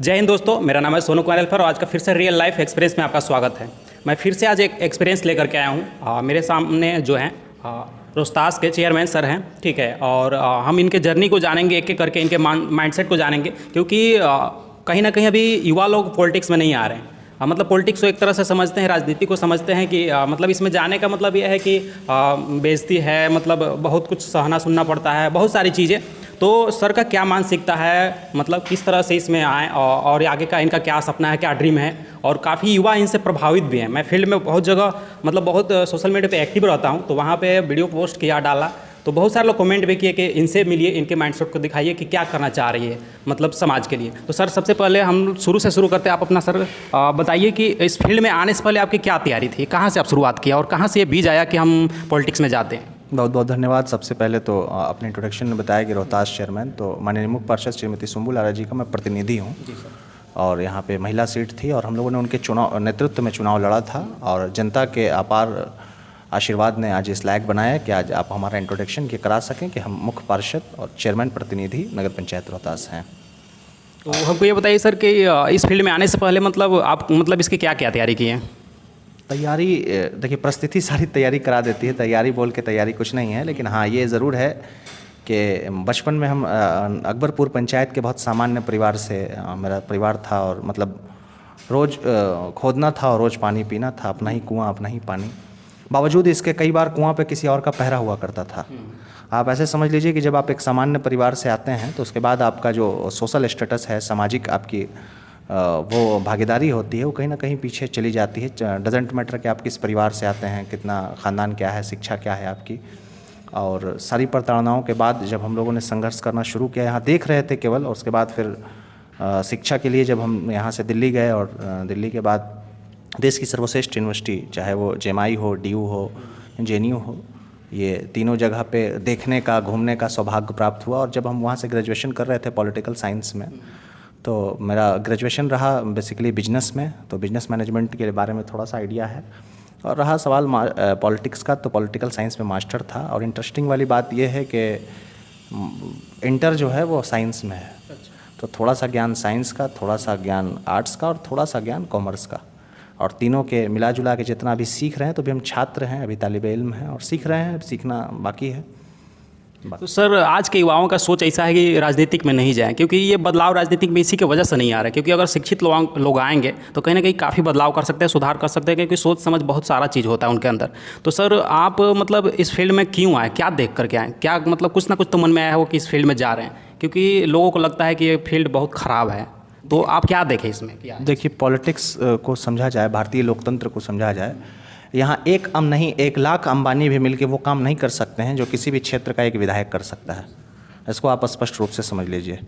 जय हिंद दोस्तों, मेरा नाम है सोनू कुमार एल्फर और आज का फिर से रियल लाइफ एक्सपीरियंस में आपका स्वागत है। मैं फिर से आज एक एक्सपीरियंस लेकर के आया हूँ। मेरे सामने जो हैं रोहतास के चेयरमैन सर हैं, ठीक है। और हम इनके जर्नी को जानेंगे, एक एक करके इनके माइंडसेट को जानेंगे, क्योंकि कहीं ना कहीं अभी युवा लोग पॉलिटिक्स में नहीं आ रहे हैं। मतलब पॉलिटिक्स को एक तरह से समझते हैं, राजनीति को समझते हैं कि मतलब इसमें जाने का मतलब यह है कि बेइज्जती है, मतलब बहुत कुछ सहना सुनना पड़ता है, बहुत सारी चीज़ें। तो सर का क्या मानसिकता है, मतलब किस तरह से इसमें आए और आगे का इनका क्या सपना है, क्या ड्रीम है। और काफ़ी युवा इनसे प्रभावित भी हैं। मैं फील्ड में बहुत जगह मतलब बहुत सोशल मीडिया पे एक्टिव रहता हूँ, तो वहाँ पे वीडियो पोस्ट किया, डाला, तो बहुत सारे लोग कमेंट भी किए कि इनसे मिलिए, इनके माइंडसेट को दिखाइए कि क्या करना चाह रही है मतलब समाज के लिए। तो सर सबसे पहले हम शुरू से शुरू करते हैं। आप अपना सर बताइए कि इस फील्ड में आने से पहले आपकी क्या तैयारी थी, कहाँ से आप शुरुआत किया और कहाँ से ये बीज आया कि हम पॉलिटिक्स में जाते हैं। बहुत बहुत धन्यवाद। सबसे पहले तो अपने इंट्रोडक्शन में बताया कि रोहतास चेयरमैन, तो माननीय मुख्य पार्षद श्रीमती सुंबुल आर्य जी का मैं प्रतिनिधि हूँ। और यहाँ पे महिला सीट थी और हम लोगों ने उनके नेतृत्व में चुनाव लड़ा था और जनता के अपार आशीर्वाद ने आज इस लायक बनाया कि आज आप हमारा इंट्रोडक्शन ये करा सकें कि हम मुख्य पार्षद और चेयरमैन प्रतिनिधि नगर पंचायत रोहतास हैं। तो हमको ये बताइए सर कि इस फील्ड में आने से पहले मतलब आप मतलब इसकी क्या क्या तैयारी की है। तैयारी देखिए, परिस्थिति सारी तैयारी करा देती है। तैयारी बोल के तैयारी कुछ नहीं है, लेकिन हाँ ये ज़रूर है कि बचपन में हम अकबरपुर पंचायत के बहुत सामान्य परिवार से मेरा परिवार था और मतलब रोज़ खोदना था और रोज़ पानी पीना था, अपना ही कुआं अपना ही पानी। बावजूद इसके कई बार कुआं पे किसी और का पहरा हुआ करता था। आप ऐसे समझ लीजिए कि जब आप एक सामान्य परिवार से आते हैं तो उसके बाद आपका जो सोशल स्टेटस है, सामाजिक आपकी वो भागीदारी होती है, वो कहीं ना कहीं पीछे चली जाती है। डजेंट मैटर कि आप किस परिवार से आते हैं, कितना ख़ानदान क्या है, शिक्षा क्या है आपकी। और सारी प्रताड़नाओं के बाद जब हम लोगों ने संघर्ष करना शुरू किया, यहाँ देख रहे थे केवल, और उसके बाद फिर शिक्षा के लिए जब हम यहाँ से दिल्ली गए और दिल्ली के बाद देश की सर्वश्रेष्ठ यूनिवर्सिटी, चाहे वो जेएमआई हो, डीयू हो, जेएनयू हो, ये तीनों जगह पे देखने का, घूमने का सौभाग्य प्राप्त हुआ। और जब हम वहाँ से ग्रेजुएशन कर रहे थे पॉलिटिकल साइंस में, तो मेरा ग्रेजुएशन रहा बेसिकली बिजनेस में, तो बिजनेस मैनेजमेंट के बारे में थोड़ा सा आइडिया है। और रहा सवाल पॉलिटिक्स का, तो पॉलिटिकल साइंस में मास्टर था। और इंटरेस्टिंग वाली बात यह है कि इंटर जो है वो साइंस में है, तो थोड़ा सा ज्ञान साइंस का, थोड़ा सा ज्ञान आर्ट्स का और थोड़ा सा ज्ञान कॉमर्स का, और तीनों के मिला जुला के जितना अभी सीख रहे हैं। तो अभी हम छात्र हैं, अभी तालिबे इल्म हैं और सीख रहे हैं, सीखना बाकी है। तो सर आज के युवाओं का सोच ऐसा है कि राजनीतिक में नहीं जाएं, क्योंकि ये बदलाव राजनीतिक में इसी की वजह से नहीं आ रहा है। क्योंकि अगर शिक्षित लोग आएंगे तो कहीं ना कहीं काफ़ी बदलाव कर सकते हैं, सुधार कर सकते हैं, क्योंकि सोच समझ बहुत सारा चीज़ होता है उनके अंदर। तो सर आप मतलब इस फील्ड में क्यों आए, क्या देख करके आए, क्या मतलब कुछ ना कुछ तो मन में आया हो कि इस फील्ड में जा रहे हैं, क्योंकि लोगों को लगता है कि ये फील्ड बहुत ख़राब है। तो आप क्या देखें इसमें? देखिए, पॉलिटिक्स को समझा जाए, भारतीय लोकतंत्र को समझा जाए, यहाँ एक नहीं 1 लाख अंबानी भी मिलके वो काम नहीं कर सकते हैं जो किसी भी क्षेत्र का एक विधायक कर सकता है। इसको आप स्पष्ट रूप से समझ लीजिए।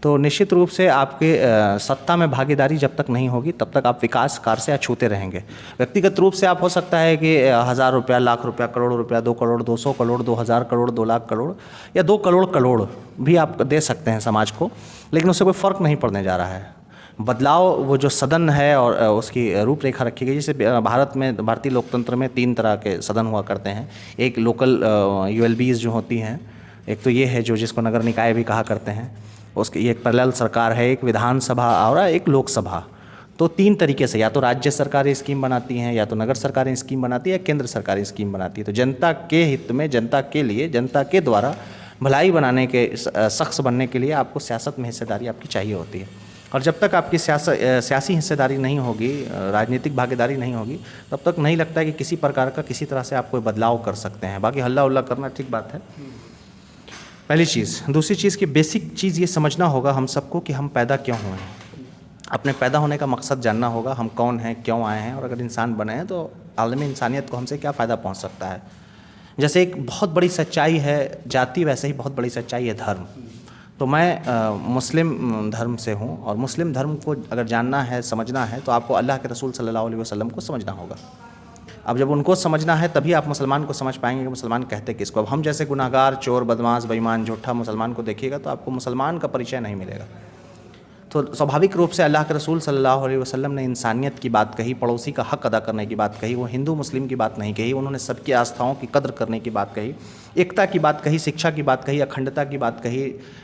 तो निश्चित रूप से आपके सत्ता में भागीदारी जब तक नहीं होगी तब तक आप विकास कार्य से अछूते रहेंगे। व्यक्तिगत रूप से आप हो सकता है कि 1000 रुपया, लाख रुपया, करोड़ रुपया, 2 करोड़, 200 करोड़, 2000 करोड़, 2 लाख करोड़ या 2 करोड़ करोड़ भी आप दे सकते हैं समाज को, लेकिन उससे कोई फ़र्क नहीं पड़ने जा रहा है। बदलाव वो जो सदन है और उसकी रूपरेखा रखी गई, जैसे भारत में, भारतीय लोकतंत्र में 3 तरह के सदन हुआ करते हैं। एक लोकल यूएलबीज जो होती हैं, एक तो ये है जो जिसको नगर निकाय भी कहा करते हैं, उसकी एक पैरेलल सरकार है, एक विधानसभा और एक लोकसभा। तो 3 तरीके से या तो राज्य सरकारें स्कीम बनाती हैं, या तो नगर सरकारें स्कीम बनाती है, या केंद्र सरकारें स्कीम बनाती है। तो जनता के हित में, जनता के लिए, जनता के द्वारा भलाई बनाने के, शख्स बनने के लिए आपको सियासत में हिस्सेदारी आपकी चाहिए होती है। और जब तक आपकी सियासी हिस्सेदारी नहीं होगी, राजनीतिक भागीदारी नहीं होगी, तब तक नहीं लगता है कि किसी प्रकार का, किसी तरह से आप कोई बदलाव कर सकते हैं। बाकी हल्ला उल्ला करना ठीक बात है, पहली चीज़। दूसरी चीज़ की बेसिक चीज़ ये समझना होगा हम सबको कि हम पैदा क्यों हुए हैं। अपने पैदा होने का मकसद जानना होगा, हम कौन हैं, क्यों आए हैं, और अगर इंसान बने हैं तो आलमी इंसानियत को हमसे क्या फ़ायदा पहुँच सकता है। जैसे एक बहुत बड़ी सच्चाई है जाति, वैसे ही बहुत बड़ी सच्चाई है धर्म। तो मैं मुस्लिम धर्म से हूँ, और मुस्लिम धर्म को अगर जानना है, समझना है, तो आपको अल्लाह के रसूल सल्लल्लाहु अलैहि वसल्लम को समझना होगा। अब जब उनको समझना है तभी आप मुसलमान को समझ पाएंगे कि मुसलमान कहते किसको। अब हम जैसे गुनाहगार, चोर, बदमाश, बेईमान, झूठा मुसलमान को देखिएगा तो आपको मुसलमान का परिचय नहीं मिलेगा। तो स्वाभाविक रूप से अल्लाह के रसूल सल्लल्लाहु अलैहि वसल्लम ने इंसानियत की बात कही, पड़ोसी का हक अदा करने की बात कही। वो हिंदू मुस्लिम की बात नहीं कही, उन्होंने सबकी आस्थाओं की कद्र करने की बात कही, एकता की बात कही, शिक्षा की बात कही, अखंडता की बात कही,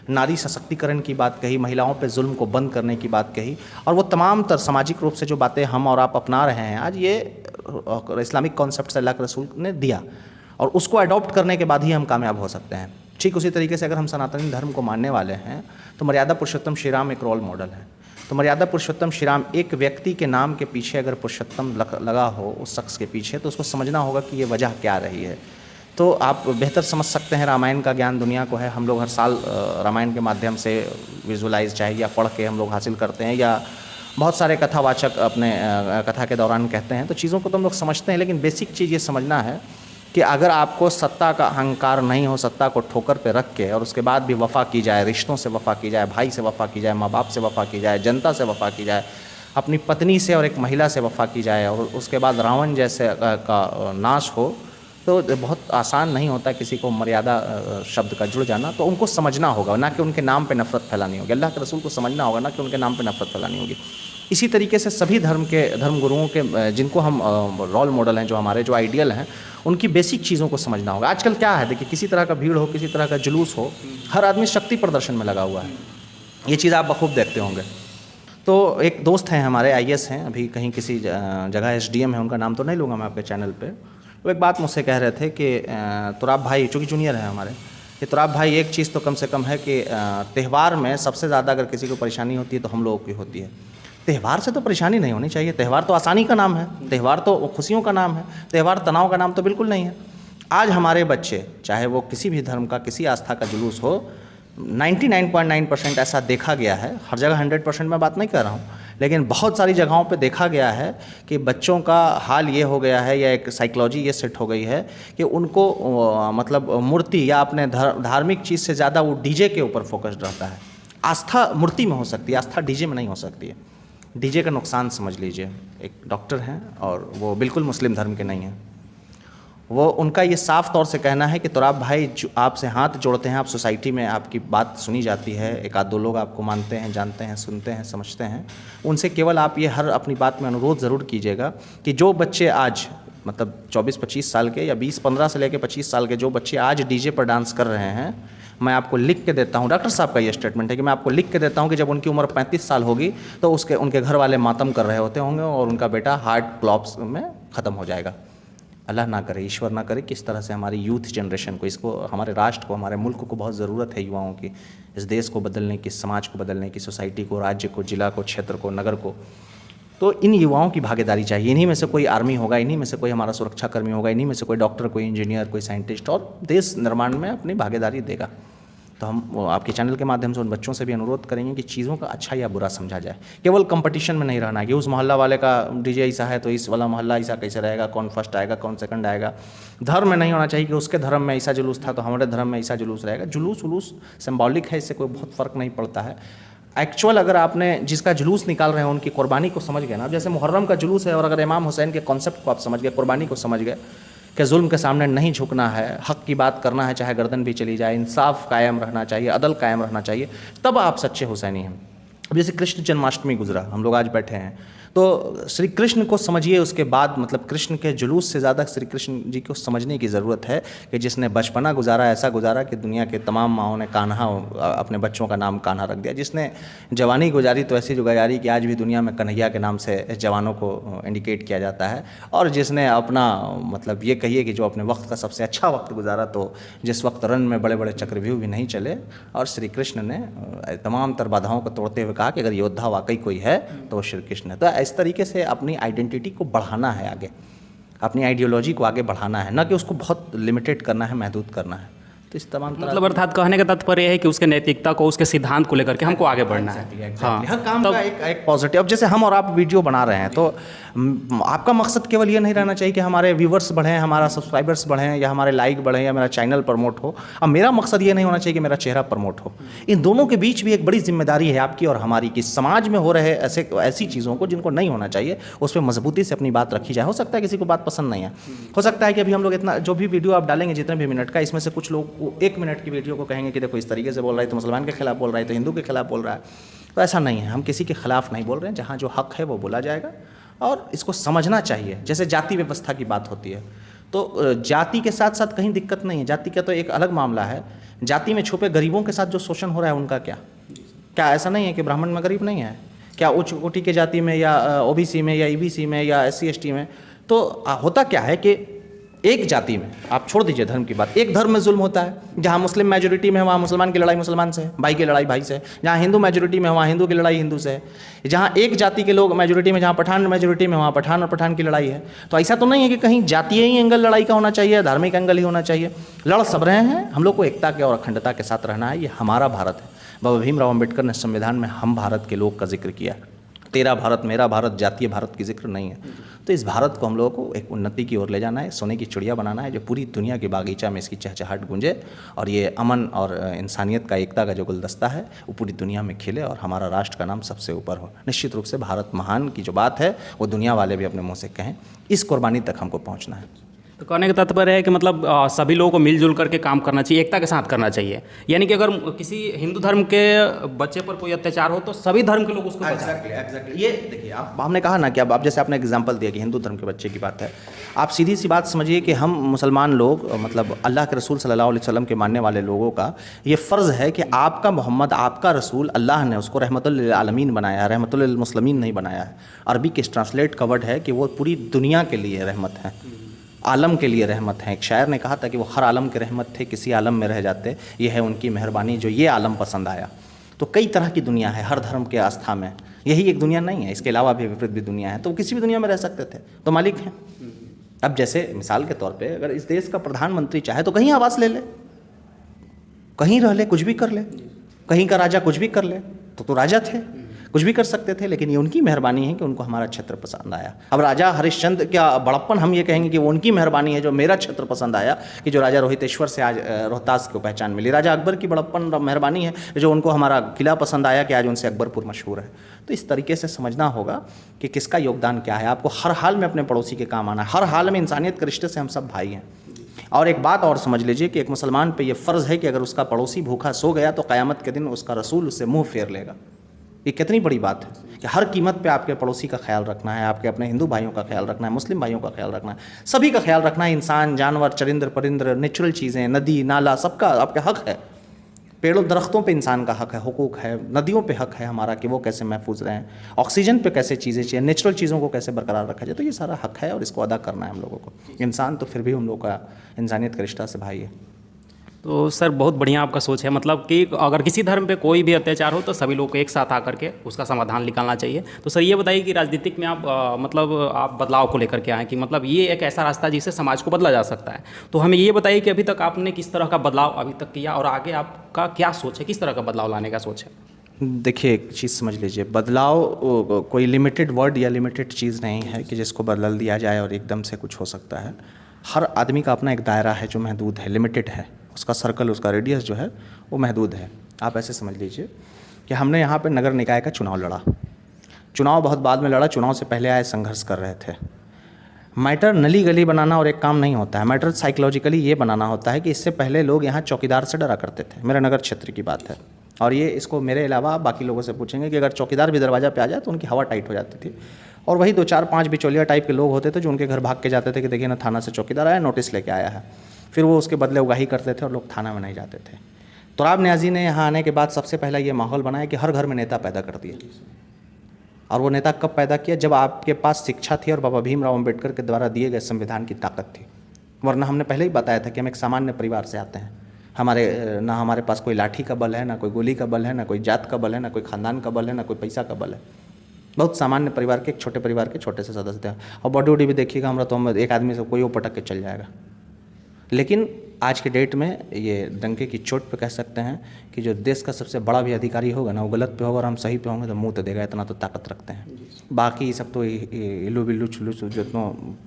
नारी सशक्तिकरण की बात कही, महिलाओं पे जुल्म को बंद करने की बात कही। और वो तमाम सामाजिक रूप से जो बातें हम और आप अपना रहे हैं आज, ये इस्लामिक कॉन्सेप्ट से अल्लाह के रसूल ने दिया, और उसको अडॉप्ट करने के बाद ही हम कामयाब हो सकते हैं। ठीक उसी तरीके से अगर हम सनातनी धर्म को मानने वाले हैं तो मर्यादा पुरुषोत्तम श्री राम एक रोल मॉडल है। तो मर्यादा पुरुषोत्तम श्री राम, एक व्यक्ति के नाम के पीछे अगर पुरुषोत्तम लगा हो उस शख्स के पीछे, तो उसको समझना होगा कि ये वजह क्या रही है। तो आप बेहतर समझ सकते हैं, रामायण का ज्ञान दुनिया को है, हम लोग हर साल रामायण के माध्यम से विजुलाइज चाहे या पढ़ के हम लोग हासिल करते हैं, या बहुत सारे कथावाचक अपने कथा के दौरान कहते हैं, तो चीज़ों को तो हम लोग समझते हैं। लेकिन बेसिक चीज़ ये समझना है कि अगर आपको सत्ता का अहंकार नहीं हो, सत्ता को ठोकर पे रख के और उसके बाद भी वफ़ा की जाए, रिश्तों से वफ़ा की जाए, भाई से वफ़ा की जाए, माँ बाप से वफ़ा की जाए, जनता से वफ़ा की जाए, अपनी पत्नी से और एक महिला से वफ़ा की जाए, और उसके बाद रावण जैसे का नाश हो, तो बहुत आसान नहीं होता किसी को मर्यादा शब्द का जुड़ जाना। तो उनको समझना होगा, ना कि उनके नाम पे नफ़रत फैलानी होगी। अल्लाह के रसूल को समझना होगा, ना कि उनके नाम पे नफ़रत फैलानी होगी। इसी तरीके से सभी धर्म गुरुओं के जिनको हम रोल मॉडल हैं, जो आइडियल हैं, उनकी बेसिक चीज़ों को समझना होगा। आजकल क्या है, देखिए, किसी तरह का भीड़ हो, किसी तरह का जुलूस हो, हर आदमी शक्ति प्रदर्शन में लगा हुआ है। ये चीज़ आप बखूब देखते होंगे। तो एक दोस्त हैं हमारे, IAS हैं, अभी कहीं किसी जगह SDM है, उनका नाम तो नहीं लूँगा मैं आपके चैनल पे। वो एक बात मुझसे कह रहे थे कि तुराब भाई, चूँकि जूनियर हैं हमारे, कि तुराब भाई एक चीज़ तो कम से कम है कि त्यौहार में सबसे ज़्यादा अगर किसी को परेशानी होती है तो हम लोगों की होती है। त्यौहार से तो परेशानी नहीं होनी चाहिए, त्यौहार तो आसानी का नाम है, त्यौहार तो खुशियों का नाम है, त्यौहार तनाव का नाम तो बिल्कुल नहीं है। आज हमारे बच्चे, चाहे वो किसी भी धर्म का, किसी आस्था का जुलूस हो, 99.9% ऐसा देखा गया है, हर जगह 100% मैं बात नहीं कर रहा हूँ, लेकिन बहुत सारी जगहों पे देखा गया है कि बच्चों का हाल ये हो गया है, या एक साइकोलॉजी ये सेट हो गई है कि उनको मतलब मूर्ति या अपने धार्मिक चीज़ से ज़्यादा वो DJ के ऊपर फोकस्ड रहता है। आस्था मूर्ति में हो सकती है, आस्था DJ में नहीं हो सकती है। DJ का नुकसान समझ लीजिए। एक डॉक्टर हैं और वो बिल्कुल मुस्लिम धर्म के नहीं हैं, वो उनका ये साफ तौर से कहना है कि तुराब भाई, जो आपसे हाथ जोड़ते हैं, आप सोसाइटी में आपकी बात सुनी जाती है, एक आध दो लोग आपको मानते हैं, जानते हैं, सुनते हैं, समझते हैं, उनसे केवल आप ये हर अपनी बात में अनुरोध ज़रूर कीजिएगा कि जो बच्चे आज मतलब 24-25 साल के, या 20-15 से लेकर 25 साल के जो बच्चे आज DJ पर डांस कर रहे हैं, मैं आपको लिख के देता हूँ, डॉक्टर साहब का ये स्टेटमेंट है कि मैं आपको लिख के देता हूँ कि जब उनकी उम्र 35 साल होगी तो उनके घर वाले मातम कर रहे होते होंगे और उनका बेटा हार्ट क्लॉप्स में ख़त्म हो जाएगा। अल्लाह ना करे, ईश्वर ना करे, किस तरह से हमारी यूथ जनरेशन को, इसको, हमारे राष्ट्र को, हमारे मुल्क को बहुत ज़रूरत है युवाओं की, इस देश को बदलने की, समाज को बदलने की, सोसाइटी को, राज्य को, जिला को, क्षेत्र को, नगर को। तो इन युवाओं की भागीदारी चाहिए। इन्हीं में से कोई आर्मी होगा, इन्हीं में से कोई हमारा सुरक्षाकर्मी होगा, इन्हीं में से कोई डॉक्टर, कोई इंजीनियर, कोई साइंटिस्ट, और देश निर्माण में अपनी भागीदारी देगा। तो हम आपके चैनल के माध्यम से उन बच्चों से भी अनुरोध करेंगे कि चीज़ों का अच्छा या बुरा समझा जाए। केवल कंपटीशन में नहीं रहना कि उस मोहल्ला वाले का DJ ऐसा है तो इस वाला मोहल्ला ऐसा कैसे रहेगा, कौन फर्स्ट आएगा, कौन सेकंड आएगा। धर्म में नहीं होना चाहिए कि उसके धर्म में ऐसा जुलूस था तो हमारे धर्म में ऐसा जुलूस रहेगा। जुलूस उलूस सिंबॉलिक है, इससे कोई बहुत फ़र्क नहीं पड़ता है। एक्चुअल अगर आपने जिसका जुलूस निकाल रहे हैं उनकी कुर्बानी को समझ गए ना, जैसे मुहर्रम का जुलूस है, और अगर इमाम हुसैन के कॉन्सेप्ट को आप समझ गए, कुर्बानी को समझ गए कि जुल्म के सामने नहीं झुकना है, हक़ की बात करना है, चाहे गर्दन भी चली जाए, इंसाफ कायम रहना चाहिए, अदल कायम रहना चाहिए, तब आप सच्चे हुसैनी हैं। अब जैसे कृष्ण जन्माष्टमी गुजरा, हम लोग आज बैठे हैं, तो श्री कृष्ण को समझिए, उसके बाद मतलब कृष्ण के जुलूस से ज़्यादा श्री कृष्ण जी को समझने की ज़रूरत है कि जिसने बचपना गुजारा, ऐसा गुजारा कि दुनिया के तमाम माँओं ने कान्हा, अपने बच्चों का नाम कान्हा रख दिया। जिसने जवानी गुजारी तो ऐसी गुजारी कि आज भी दुनिया में कन्हैया के नाम से जवानों को इंडिकेट किया जाता है। और जिसने अपना मतलब ये कहिए कि जो अपने वक्त का सबसे अच्छा वक्त गुजारा, तो जिस वक्त रन में बड़े बड़े चक्रव्यूह भी नहीं चले, और श्री कृष्ण ने तमाम तर बाधाओं को तोड़ते हुए कहा कि अगर योद्धा वाकई कोई है तो वो श्री कृष्ण है। तो इस तरीके से अपनी आइडेंटिटी को बढ़ाना है, आगे अपनी आइडियोलॉजी को आगे बढ़ाना है, ना कि उसको बहुत लिमिटेड करना है, महदूद करना है। तो इस तमाम मतलब अर्थात कहने का तात्पर्य है कि उसके नैतिकता को, उसके सिद्धांत को लेकर के हमको आगे बढ़ना है। हर काम का एक पॉजिटिव। अब जैसे हम और आप वीडियो बना रहे हैं, तो आपका मकसद केवल ये नहीं रहना चाहिए कि हमारे व्यूवर्स बढ़ें, हमारा सब्सक्राइबर्स बढ़ें, या हमारे लाइक बढ़ें, या मेरा चैनल प्रमोट हो। अब मेरा मकसद ये नहीं होना चाहिए कि मेरा चेहरा प्रमोट हो। इन दोनों के बीच भी एक बड़ी जिम्मेदारी है आपकी और हमारी, कि समाज में हो रहे ऐसी चीज़ों को जिनको नहीं होना चाहिए, उस पर मजबूती से अपनी बात रखी जाए। हो सकता है किसी को बात पसंद नहीं है, हो सकता है कि अभी हम लोग इतना जो भी वीडियो आप डालेंगे, जितने भी मिनट का, इसमें से कुछ लोग वो 1 मिनट की वीडियो को कहेंगे कि देखो इस तरीके से बोल रहा है तो मुसलमान के खिलाफ बोल रहा है, तो हिंदू के खिलाफ बोल रहा है। तो ऐसा नहीं है, हम किसी के खिलाफ नहीं बोल रहे हैं। जहाँ जो हक है वो बोला जाएगा और इसको समझना चाहिए। जैसे जाति व्यवस्था की बात होती है तो जाति के साथ साथ कहीं दिक्कत नहीं है, जाति का तो एक अलग मामला है। जाति में छुपे गरीबों के साथ जो शोषण हो रहा है उनका क्या ऐसा नहीं है कि ब्राह्मण में गरीब नहीं है? क्या उच्च कोटि के जाति में या ओबीसी में या ईबीसी में या SC ST में? तो होता क्या है कि एक जाति में, आप छोड़ दीजिए धर्म की बात, एक धर्म में जुल्म होता है। जहाँ मुस्लिम मेजोरिटी में है वहाँ मुसलमान की लड़ाई मुसलमान से है, भाई की लड़ाई भाई से है। जहाँ हिंदू मेजोरिटी में है वहाँ हिंदू की लड़ाई हिंदू से है। जहाँ एक जाति के लोग मेजोरिटी में, जहाँ पठान मेजोरिटी में, वहाँ पठान और पठान की लड़ाई है। तो ऐसा तो नहीं है कि कहीं जातीय ही एंगल लड़ाई का होना चाहिए, धार्मिक एंगल ही होना चाहिए। लड़ सब रहे हैं, हम लोग को एकता के और अखंडता के साथ रहना है। ये हमारा भारत है। बाबा भीमराव अम्बेडकर ने संविधान में हम भारत के लोग का जिक्र किया। तेरा भारत मेरा भारत, जातीय भारत की जिक्र नहीं है। तो इस भारत को हम लोगों को एक उन्नति की ओर ले जाना है, सोने की चिड़िया बनाना है जो पूरी दुनिया के बागीचा में इसकी चहचहाट गूंजे और ये अमन और इंसानियत का, एकता का जो गुलदस्ता है वो पूरी दुनिया में खिले और हमारा राष्ट्र का नाम सबसे ऊपर हो। निश्चित रूप से भारत महान की जो बात है वो दुनिया वाले भी अपने मुँह से कहें। इस कुर्बानी तक हमको पहुँचना है। तो कहने का तात्पर्य है कि मतलब सभी लोगों को मिलजुल करके काम करना चाहिए, एकता के साथ करना चाहिए। यानी कि अगर किसी हिंदू धर्म के बच्चे पर कोई अत्याचार हो तो सभी धर्म के लोग उसको एग्जैक्टली ये देखिए, आप हमने कहा ना कि अब जैसे आपने एग्जांपल दिया कि हिंदू धर्म के बच्चे की बात है। आप सीधी सी बात समझिए कि हम मुसलमान लोग, मतलब अल्लाह के रसूल सल्लल्लाहु अलैहि वसल्लम के मानने वाले लोगों का ये फ़र्ज़ है कि आपका मोहम्मद, आपका रसूल, अल्लाह ने उसको रहमतुल लिल आलमीन बनाया है, रहमतुल लिल मुस्लिमीन नहीं बनाया है। अरबी के ट्रांसलेट का वर्ड है कि वो पूरी दुनिया के लिए रहमत है, आलम के लिए रहमत है। एक शायर ने कहा था कि वो हर आलम के रहमत थे, किसी आलम में रह जाते, ये है उनकी मेहरबानी जो ये आलम पसंद आया। तो कई तरह की दुनिया है हर धर्म के आस्था में, यही एक दुनिया नहीं है, इसके अलावा भी विपरीत भी दुनिया है। तो किसी भी दुनिया में रह सकते थे, तो मालिक हैं। अब जैसे मिसाल के तौर पे अगर इस देश का प्रधानमंत्री चाहे तो कहीं आवास ले ले, कहीं रह ले, कुछ भी कर ले, कहीं का राजा कुछ भी कर ले, तो राजा थे, कुछ भी कर सकते थे। लेकिन ये उनकी मेहरबानी है कि उनको हमारा क्षेत्र पसंद आया। अब राजा हरिश्चंद्र क्या बड़प्पन हम ये कहेंगे कि वो उनकी मेहरबानी है जो मेरा क्षेत्र पसंद आया, कि जो राजा रोहितेश्वर से आज रोहतास को पहचान मिली। राजा अकबर की बड़प्पन मेहरबानी है जो उनको हमारा किला पसंद आया कि आज उनसे अकबरपुर मशहूर है। तो इस तरीके से समझना होगा कि किसका योगदान क्या है। आपको हर हाल में अपने पड़ोसी के काम आना है, हर हाल में इंसानियत के रिश्ते से हम सब भाई हैं। और एक बात और समझ लीजिए कि एक मुसलमान पे ये फ़र्ज़ है कि अगर उसका पड़ोसी भूखा सो गया तो क़यामत के दिन उसका रसूल उससे मुँह फेर लेगा। ये कितनी बड़ी बात है कि हर कीमत पे आपके पड़ोसी का ख्याल रखना है, आपके अपने हिंदू भाइयों का ख्याल रखना है, मुस्लिम भाइयों का ख्याल रखना है, सभी का ख्याल रखना है। इंसान, जानवर, चरिंद्र, परिंद्र, नेचुरल चीज़ें, नदी नाला, सबका आपका हक है। पेड़ों दरख्तों पे इंसान का हक है, हुकूक है। नदियों पे हक है हमारा कि वो कैसे महफूज रहें, ऑक्सीजन पे कैसे चीज़ें चाहिए, नेचुरल चीज़ों को कैसे बरकरार रखा जाए। तो ये सारा हक है और इसको अदा करना है हम लोगों को। इंसान तो फिर भी हम लोग का इंसानियत का रिश्ता से भाई है। तो सर बहुत बढ़िया आपका सोच है, मतलब कि अगर किसी धर्म पे कोई भी अत्याचार हो तो सभी लोग को एक साथ आकर के उसका समाधान निकालना चाहिए। तो सर ये बताइए कि राजनीतिक में आप मतलब आप बदलाव को लेकर के आए कि मतलब ये एक ऐसा रास्ता जिससे समाज को बदला जा सकता है। तो हमें ये बताइए कि अभी तक आपने किस तरह का बदलाव अभी तक किया और आगे आपका क्या सोच है, किस तरह का बदलाव लाने का सोच है? देखिए एक चीज़ समझ लीजिए, बदलाव कोई लिमिटेड वर्ड या लिमिटेड चीज़ नहीं है कि जिसको बदल दिया जाए और एकदम से कुछ हो सकता है। हर आदमी का अपना एक दायरा है जो महदूद है, लिमिटेड है। उसका सर्कल, उसका रेडियस जो है वो महदूद है। आप ऐसे समझ लीजिए कि हमने यहाँ पे नगर निकाय का चुनाव लड़ा। चुनाव बहुत बाद में लड़ा, चुनाव से पहले आए संघर्ष कर रहे थे। मैटर नली गली बनाना और एक काम नहीं होता है, मैटर साइकोलॉजिकली ये बनाना होता है कि इससे पहले लोग यहाँ चौकीदार से डरा करते थे। मेरे नगर क्षेत्र की बात है और ये इसको मेरे अलावा आप बाकी लोगों से पूछेंगे कि अगर चौकीदार भी दरवाज़ा पे आ जाए तो उनकी हवा टाइट हो जाती थी। और वही 2-4-5 बिचौलिया टाइप के लोग होते थे जो उनके घर भाग के जाते थे कि देखिए ना थाना से चौकीदार आया, नोटिस लेके आया है। फिर वो उसके बदले उगाही करते थे और लोग थाना में नहीं जाते थे। तुराब न्याज़ी ने यहाँ आने के बाद सबसे पहला ये माहौल बनाया कि हर घर में नेता पैदा कर दिया। और वो नेता कब पैदा किया? जब आपके पास शिक्षा थी और बाबा भीमराव अम्बेडकर के द्वारा दिए गए संविधान की ताकत थी। वरना हमने पहले ही बताया था कि हम एक सामान्य परिवार से आते हैं। हमारे पास कोई लाठी का बल है, ना कोई गोली का बल है, ना कोई जात का बल है, ना कोई खानदान का बल है, ना कोई पैसा का बल है। बहुत सामान्य परिवार के, एक छोटे परिवार के छोटे से सदस्य थे। और बॉडी वॉडी भी देखिएगा हमारा, तो हम एक आदमी से कोई वो पटक के चल जाएगा। लेकिन आज के डेट में ये डंके की चोट पे कह सकते हैं कि जो देश का सबसे बड़ा भी अधिकारी होगा ना, वो गलत पे होगा और हम सही पे होंगे तो मुँह तो देगा, इतना तो ताकत रखते हैं। बाकी सब तो इल्लू बिल्लू चुल्लू जितना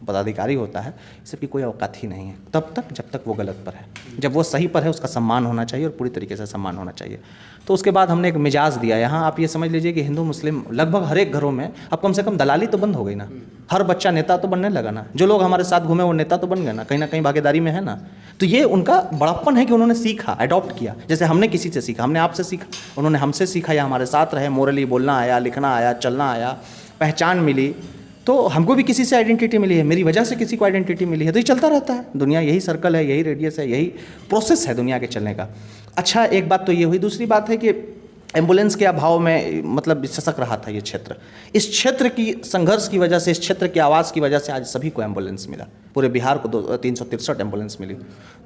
पदाधिकारी होता है, इस सब की कोई औकात ही नहीं है तब तक जब तक वो गलत पर है। जब वो सही पर है उसका सम्मान होना चाहिए और पूरी तरीके से सम्मान होना चाहिए। तो उसके बाद हमने एक मिजाज दिया। यहाँ आप ये समझ लीजिए कि हिंदू मुस्लिम लगभग हर एक घरों में अब कम से कम दलाली तो बंद हो गई ना, हर बच्चा नेता तो बनने लगा ना, जो लोग हमारे साथ घूमे वो नेता तो बन गए ना कहीं भागीदारी में है ना। तो ये उनका बड़प्पन है कि उन्होंने सीखा, अडॉप्ट किया। जैसे हमने किसी से सीखा, हमने आपसे सीखा, उन्होंने हमसे सीखा या हमारे साथ रहे, मोरली बोलना आया, लिखना आया, चलना आया, पहचान मिली, तो हमको भी किसी से आइडेंटिटी मिली है, मेरी वजह से किसी को आइडेंटिटी मिली है। तो ये चलता रहता है, दुनिया यही सर्कल है, यही रेडियस है, यही प्रोसेस है दुनिया के चलने का। अच्छा, एक बात तो ये हुई। दूसरी बात है कि एम्बुलेंस के अभाव में मतलब ससक रहा था ये क्षेत्र। इस क्षेत्र की संघर्ष की वजह से, इस क्षेत्र की आवाज़ की वजह से आज सभी को एम्बुलेंस मिला। पूरे बिहार को 363 एम्बुलेंस मिली।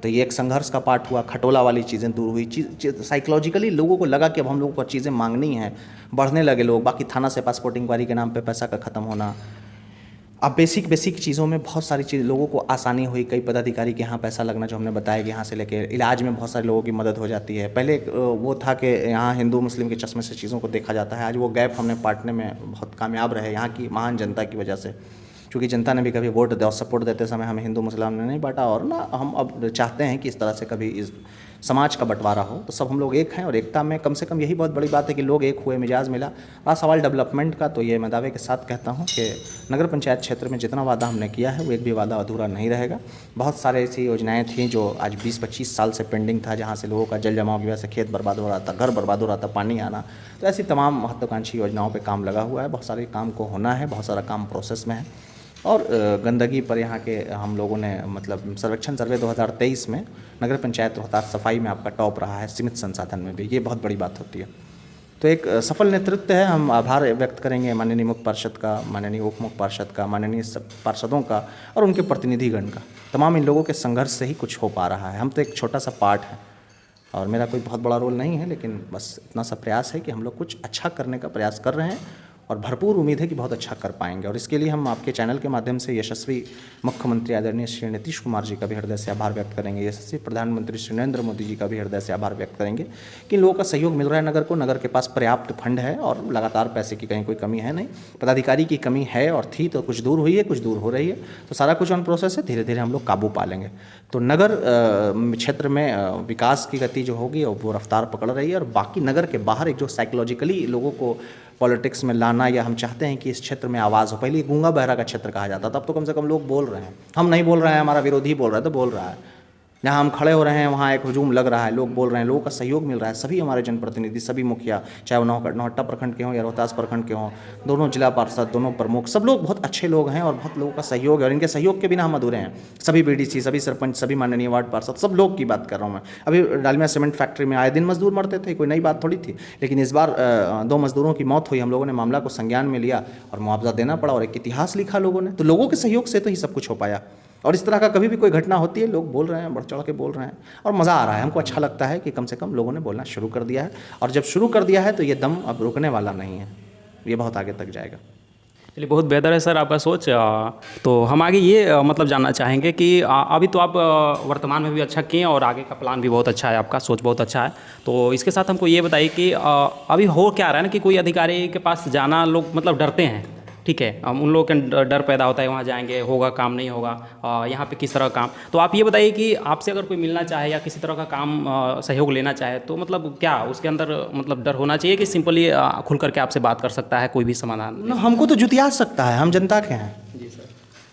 तो ये एक संघर्ष का पार्ट हुआ। खटोला वाली चीज़ें दूर हुई। साइकोलॉजिकली लोगों को लगा कि अब हम लोगों को चीज़ें मांगनी हैं, बढ़ने लगे लोग। बाकी थाना से पासपोर्ट इंक्वायरी के नाम पे पैसा का ख़त्म होना। अब बेसिक चीज़ों में बहुत सारी चीज़ लोगों को आसानी हुई। कई पदाधिकारी के यहाँ पैसा लगना, जो हमने बताया कि यहाँ से लेके इलाज में बहुत सारे लोगों की मदद हो जाती है। पहले वो था कि यहाँ हिंदू मुस्लिम के चश्मे से चीज़ों को देखा जाता है। आज वो गैप हमने पाटने में बहुत कामयाब रहे यहाँ की महान जनता की वजह से, क्योंकि जनता ने भी कभी वोट और सपोर्ट देते समय हमें हिंदू मुसलमान ने नहीं बांटा। और ना हम अब चाहते हैं कि इस तरह से कभी इस समाज का बंटवारा हो, तो सब हम लोग एक हैं। और एकता में कम से कम यही बहुत बड़ी बात है कि लोग एक हुए, मिजाज मिला। रहा सवाल डेवलपमेंट का, तो ये मैं दावे के साथ कहता हूँ कि नगर पंचायत क्षेत्र में जितना वादा हमने किया है वो एक भी वादा अधूरा नहीं रहेगा। बहुत सारे ऐसी योजनाएं थी जो आज 20-25 साल से पेंडिंग था, जहाँ से लोगों का जल जमाव की वजह से खेत बर्बाद हो रहा था, घर बर्बाद हो रहा था, पानी आना। तो ऐसी तमाम महत्वाकांक्षी योजनाओं पर काम लगा हुआ है। बहुत सारे काम को होना है, बहुत सारा काम प्रोसेस में है। और गंदगी पर यहाँ के हम लोगों ने मतलब सर्वेक्षण सर्वे 2023 में नगर पंचायत रोहतास सफाई में आपका टॉप रहा है, सीमित संसाधन में भी। ये बहुत बड़ी बात होती है। तो एक सफल नेतृत्व है। हम आभार व्यक्त करेंगे माननीय मुख्य पार्षद का, माननीय उप मुख्य पार्षद का, माननीय पार्षदों का और उनके प्रतिनिधिगण का। तमाम इन लोगों के संघर्ष से ही कुछ हो पा रहा है। हम तो एक छोटा सा पार्ट है और मेरा कोई बहुत बड़ा रोल नहीं है, लेकिन बस इतना सा प्रयास है कि हम लोग कुछ अच्छा करने का प्रयास कर रहे हैं और भरपूर उम्मीद है कि बहुत अच्छा कर पाएंगे। और इसके लिए हम आपके चैनल के माध्यम से यशस्वी मुख्यमंत्री आदरणीय श्री नीतीश कुमार जी का भी हृदय से आभार व्यक्त करेंगे, यशस्वी प्रधानमंत्री श्री नरेंद्र मोदी जी का भी हृदय से आभार व्यक्त करेंगे कि इन लोगों का सहयोग मिल रहा है नगर को। नगर के पास पर्याप्त फंड है और लगातार पैसे की कहीं कोई कमी है नहीं। पदाधिकारी की कमी है और थी, तो कुछ दूर हुई है, कुछ दूर हो रही है। तो सारा कुछ ऑन प्रोसेस है, धीरे धीरे हम लोग काबू पा लेंगे। तो नगर क्षेत्र में विकास की गति जो होगी वो रफ्तार पकड़ रही है। और बाकी नगर के बाहर एक जो साइकोलॉजिकली लोगों को पॉलिटिक्स में लाना, या हम चाहते हैं कि इस क्षेत्र में आवाज़ हो। पहले गूंगा बहरा का क्षेत्र कहा जाता था, अब तो कम से कम लोग बोल रहे हैं। हम नहीं बोल रहे हैं, हमारा विरोधी बोल रहा है तो बोल रहा है। जहाँ हम खड़े हो रहे हैं वहाँ एक हुजूम लग रहा है, लोग बोल रहे हैं, लोगों का सहयोग मिल रहा है। सभी हमारे जनप्रतिनिधि, सभी मुखिया, चाहे वो नौहट्टा प्रखंड के हों या रोहतास प्रखंड के हों, दोनों जिला पार्षद, दोनों प्रमुख, सब लोग बहुत अच्छे लोग हैं और बहुत लोगों का सहयोग है। और इनके सहयोग के बिना हम अधूरे हैं। सभी बीडीसी, सभी सरपंच, सभी माननीय वार्ड पार्षद, सब लोग की बात कर रहा हूँ मैं। अभी डालमिया सीमेंट फैक्ट्री में आए दिन मजदूर मरते थे, कोई नई बात थोड़ी थी। लेकिन इस बार 2 मजदूरों की मौत हुई, हम लोगों ने मामला को संज्ञान में लिया और मुआवजा देना पड़ा और एक इतिहास लिखा लोगों ने। तो लोगों के सहयोग से तो ही सब कुछ हो पाया। और इस तरह का कभी भी कोई घटना होती है, लोग बोल रहे हैं, बढ़ चढ़ के बोल रहे हैं और मज़ा आ रहा है। हमको अच्छा लगता है कि कम से कम लोगों ने बोलना शुरू कर दिया है। और जब शुरू कर दिया है तो ये दम अब रुकने वाला नहीं है, ये बहुत आगे तक जाएगा। चलिए, बहुत बेहतर है सर आपका सोच। तो हम आगे ये मतलब जानना चाहेंगे कि अभी तो आप वर्तमान में भी अच्छा किए और आगे का प्लान भी बहुत अच्छा है, आपका सोच बहुत अच्छा है। तो इसके साथ हमको ये बताइए कि अभी हो क्या रहा है ना कि कोई अधिकारी के पास जाना लोग मतलब डरते हैं, ठीक है। उन लोगों के डर पैदा होता है, वहाँ जाएंगे, होगा काम नहीं होगा, यहाँ पे किस तरह का काम। तो आप ये बताइए कि आपसे अगर कोई मिलना चाहे या किसी तरह का काम सहयोग लेना चाहे तो मतलब क्या उसके अंदर मतलब डर होना चाहिए कि सिंपली खुल करके आपसे बात कर सकता है कोई भी समाधान? हमको तो जुतिया सकता है, हम जनता के हैं। जी सर,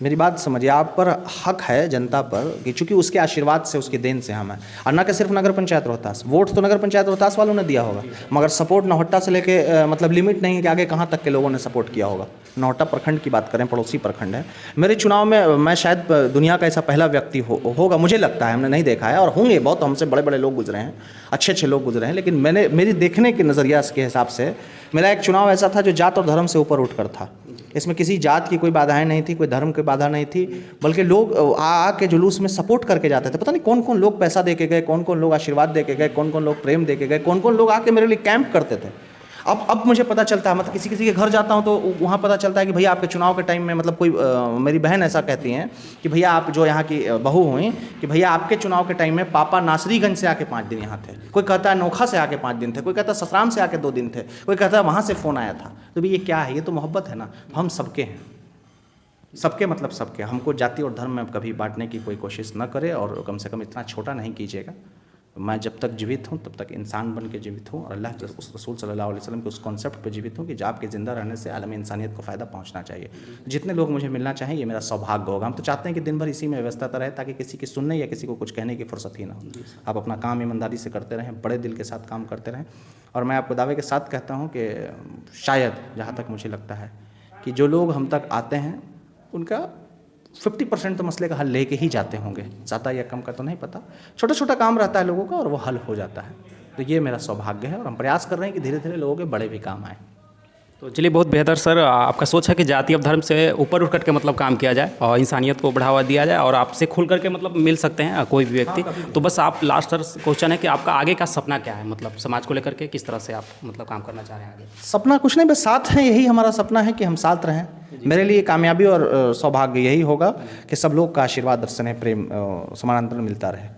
मेरी बात समझिए, आप पर हक है जनता पर कि चूंकि उसके आशीर्वाद से, उसके देन से हम हैं। और ना कि सिर्फ नगर पंचायत रोहतास, वोट तो नगर पंचायत रोहतास वालों ने दिया होगा, मगर सपोर्ट नौहट्टा से लेके मतलब लिमिट नहीं है कि आगे कहाँ तक के लोगों ने सपोर्ट किया होगा। नौहट्टा प्रखंड की बात करें, पड़ोसी प्रखंड है। मेरे चुनाव में मैं शायद दुनिया का ऐसा पहला व्यक्ति होगा, मुझे लगता है, हमने नहीं देखा है। और होंगे बहुत, हमसे बड़े बड़े लोग गुजरे हैं, अच्छे लोग गुजरे हैं, लेकिन मेरी देखने के नज़रिया के हिसाब से मेरा एक चुनाव ऐसा था जो जात और धर्म से ऊपर उठकर था। इसमें किसी जात की कोई बाधाएं नहीं थी, कोई धर्म की बाधा नहीं थी, बल्कि लोग आ के जुलूस में सपोर्ट करके जाते थे। पता नहीं कौन कौन लोग पैसा दे के गए, कौन कौन लोग आशीर्वाद दे के गए, कौन कौन लोग प्रेम दे के गए, कौन कौन लोग आके मेरे लिए कैंप करते थे। अब मुझे पता चलता है, मतलब किसी किसी के घर जाता हूँ तो वहाँ पता चलता है कि भैया आपके चुनाव के टाइम में, मतलब कोई मेरी बहन ऐसा कहती हैं कि भैया आप जो यहाँ की बहू हुई, कि भैया आपके चुनाव के टाइम में पापा नासरीगंज से आके 5 दिन यहाँ थे, कोई कहता है नोखा से आके 5 दिन थे, कोई कहता है ससराम से आके 2 दिन थे, कोई कहता है वहाँ से फ़ोन आया था। तो भाई ये क्या है? ये तो मोहब्बत है ना। हम सबके हैं, सबके मतलब सबके। हमको जाति और धर्म में कभी बांटने की कोई कोशिश न करें, और कम से कम इतना छोटा नहीं कीजिएगा। मैं जब तक जीवित हूँ तब तक इंसान बन के जीवित हूँ, और अल्लाह के उस रसूल सल्लल्लाहु अलैहि वसल्लम के उस कॉन्सेप्ट पे जीवित हूँ कि जब आपके ज़िंदा रहने से आलम इंसानियत को फ़ायदा पहुँचना चाहिए। जितने लोग मुझे मिलना चाहें ये मेरा सौभाग्य होगा। हम तो चाहते हैं कि दिन भर इसी में व्यस्तता रहे, ताकि किसी की सुनने या किसी को कुछ कहने की फुर्सत ही ना हो। आप अपना काम ईमानदारी से करते रहें, बड़े दिल के साथ काम करते रहें। और मैं आपको दावे के साथ कहता हूँ कि शायद, जहाँ तक मुझे लगता है, कि जो लोग हम तक आते हैं उनका 50% तो मसले का हल लेके ही जाते होंगे, ज़्यादा या कम का तो नहीं पता। छोटा छोटा काम रहता है लोगों का और वो हल हो जाता है। तो ये मेरा सौभाग्य है, और हम प्रयास कर रहे हैं कि धीरे धीरे लोगों के बड़े भी काम आए। तो चलिए, बहुत बेहतर सर। आपका सोच है कि जाति और धर्म से ऊपर उठ करके मतलब काम किया जाए और इंसानियत को बढ़ावा दिया जाए, और आपसे खुल करके मतलब मिल सकते हैं कोई भी व्यक्ति। तो बस आप लास्ट सर क्वेश्चन है कि आपका आगे का सपना क्या है, मतलब समाज को लेकर के किस तरह से आप मतलब काम करना चाह रहे हैं आगे? सपना कुछ नहीं, बस साथ हैं, यही हमारा सपना है कि हम साथ रहें। मेरे लिए कामयाबी और सौभाग्य यही होगा कि सब लोग का आशीर्वाद, स्नेह, प्रेम समानांतर मिलता रहे,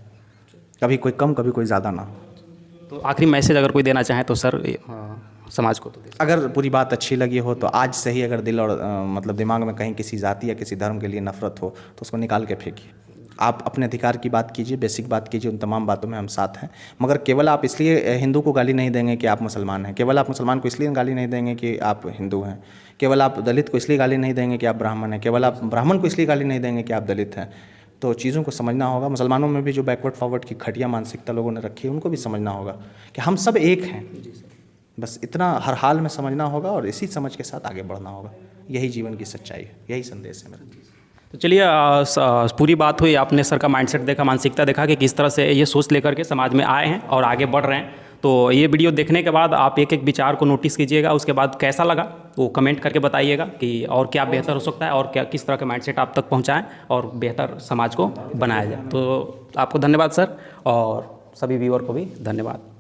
कभी कोई कम कभी कोई ज़्यादा ना। तो आखिरी मैसेज अगर कोई देना चाहे तो सर समाज को तो दे। अगर पूरी बात अच्छी लगी हो तो आज से ही अगर दिल और मतलब दिमाग में कहीं किसी जाति या किसी धर्म के लिए नफरत हो तो उसको निकाल के फेंकिए। आप अपने अधिकार की बात कीजिए, बेसिक बात कीजिए, उन तमाम बातों में हम साथ हैं। मगर केवल आप इसलिए हिंदू को गाली नहीं देंगे कि आप मुसलमान हैं, केवल आप मुसलमान को इसलिए गाली नहीं देंगे कि आप हिंदू हैं, केवल आप दलित को इसलिए गाली नहीं देंगे कि आप ब्राह्मण हैं, केवल आप ब्राह्मण को इसलिए गाली नहीं देंगे कि आप दलित हैं। तो चीज़ों को समझना होगा। मुसलमानों में भी जो बैकवर्ड फॉरवर्ड की घटिया मानसिकता लोगों ने रखी है उनको भी समझना होगा कि हम सब एक हैं। बस इतना हर हाल में समझना होगा और इसी समझ के साथ आगे बढ़ना होगा। यही जीवन की सच्चाई है, यही संदेश है मेरा। तो चलिए, पूरी बात हुई, आपने सर का माइंडसेट देखा, मानसिकता देखा कि किस तरह से ये सोच लेकर के समाज में आए हैं और आगे बढ़ रहे हैं। तो ये वीडियो देखने के बाद आप एक एक विचार को नोटिस कीजिएगा, उसके बाद कैसा लगा वो कमेंट करके बताइएगा कि और क्या बेहतर हो सकता है और क्या किस तरह का माइंडसेट आप तक पहुंचाएं और बेहतर समाज को बनाया जाए। तो आपको धन्यवाद सर, और सभी व्यूअर को भी धन्यवाद।